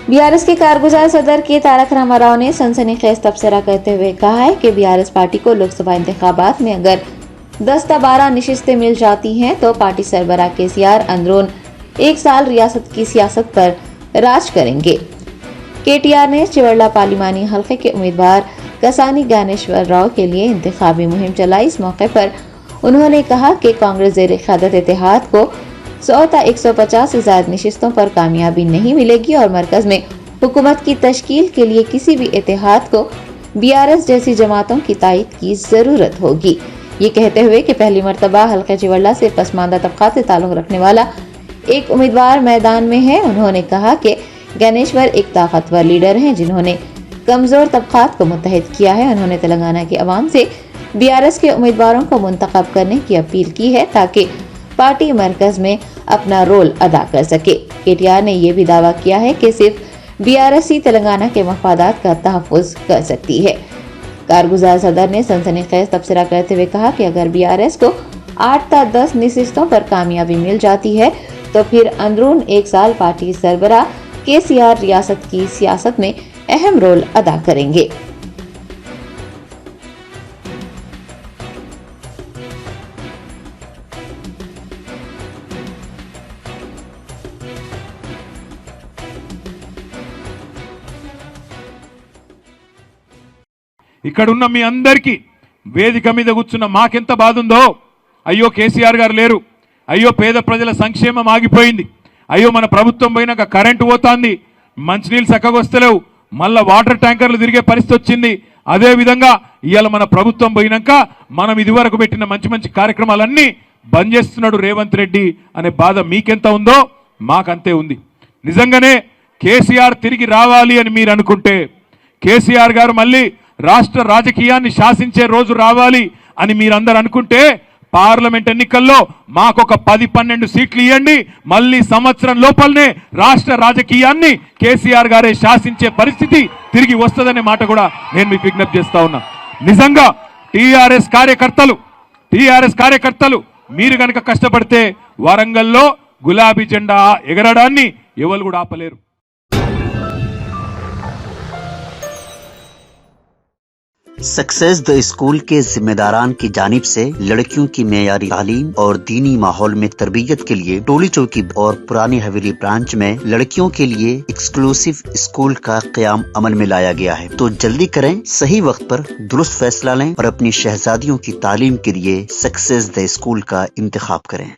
BRS के कारगुजार सदर के तारक रामाराव ने सनसनीखेज तबसरा करते हुए कहा है कि बीआरएस पार्टी को लोकसभा इंतखाबात में अगर 10-12 नशिस्तें मिल जाती हैं तो पार्टी सरबराह केसीआर अंदरून 1 साल रियासत की सियासत पर राज करेंगे। केटीआर ने चिवरला पार्लिमानी हल्के के उम्मीदवार कसानी ज्ञानेश्वर राव के लिए इंतखाबी मुहिम चलाई। इस मौके पर उन्होंने कहा कि कांग्रेस ज़ेर क़यादत इत्तेहाद को 100 या 150 से ज्यादा नशिस्तों पर कामयाबी नहीं मिलेगी और मरकज में हुकूमत की तश्कील के लिए किसी भी इत्तेहाद को बीआरएस जैसी जमातों की तायद की जरूरत होगी। ये कहते हुए कि पहली मरतबा हल्का चिवरला से पसमानदा तबका से ताल्लुक रखने वाला एक उम्मीदवार मैदान में है। उन्होंने कहा कि ज्ञानेश्वर एक ताकतवर लीडर हैं जिन्होंने कमजोर तबकात को मुत्तहिद किया है। उन्होंने तेलंगाना के अवाम से बीआरएस के उम्मीदवारों को मुंतखब करने की अपील की है ताकि पार्टी मरकज में अपना रोल अदा कर सके। केटीआर ने यह भी दावा किया है कि सिर्फ बीआरएस ही तेलंगाना के मफादात का तहफ़्फ़ुज़ कर सकती है। कारगुजार सदर ने सनसनीखेज तबसरा करते हुए कहा कि अगर बीआरएस को 8 या 10 नशिस्तों पर कामयाबी मिल जाती है तो फिर अंदरून 1 साल पार्टी सरबराह केसीआर रियासत की सियासत में अहम रोल अदा करेंगे। ఇక్కడున్న మీ అందరికీ వేదిక మీద కూర్చున్న మాకెంత బాధ ఉందో, అయ్యో కేసీఆర్ గారు లేరు, అయ్యో పేద ప్రజల సంక్షేమం ఆగిపోయింది, అయ్యో మన ప్రభుత్వం పోయినాక కరెంటు పోతాంది, మంచినీళ్ళు చక్కగా వస్తలేవు, మళ్ళా వాటర్ ట్యాంకర్లు తిరిగే పరిస్థితి వచ్చింది, అదే విధంగా ఇవాళ మన ప్రభుత్వం పోయినాక మనం ఇదివరకు పెట్టిన మంచి మంచి కార్యక్రమాలన్నీ బంద్ చేస్తున్నాడు రేవంత్ రెడ్డి అనే బాధ మీకెంత ఉందో మాకంతే ఉంది। నిజంగానే కేసీఆర్ తిరిగి రావాలి అని మీరు అనుకుంటే, కేసీఆర్ గారు మళ్ళీ రాష్ట్ర రాజకీయాన్ని శాసించే రోజు రావాలి అని మీరందరూ అనుకుంటే పార్లమెంట్ ఎన్నికల్లో మాకొక 10-12 సీట్లు ఇవ్వండి, మళ్ళీ సంవత్సరం లోపలనే రాష్ట్ర రాజకీయాన్ని కేసీఆర్ గారే శాసించే పరిస్థితి తిరిగి వస్తుందనే మాట కూడా నేను మీకు విజ్ఞప్తి చేస్తా ఉన్నా। నిజంగా టీఆర్ఎస్ కార్యకర్తలు మీరు గనక కష్టపడితే వరంగల్లో గులాబీ జెండా ఎగరడాన్ని ఎవరు కూడా ఆపలేరు। सक्सेस द स्कूल के जिम्मेदारान की जानिब से लड़कियों की मेयारी तालीम और दीनी माहौल में तरबियत के लिए टोली चौकी और पुरानी हवेली ब्रांच में लड़कियों के लिए एक्सक्लूसिव स्कूल का क़याम अमल में लाया गया है। तो जल्दी करें, सही वक्त पर दुरुस्त फैसला लें और अपनी शहजादियों की तालीम के लिए सक्सेस द स्कूल का इंतखाब करें।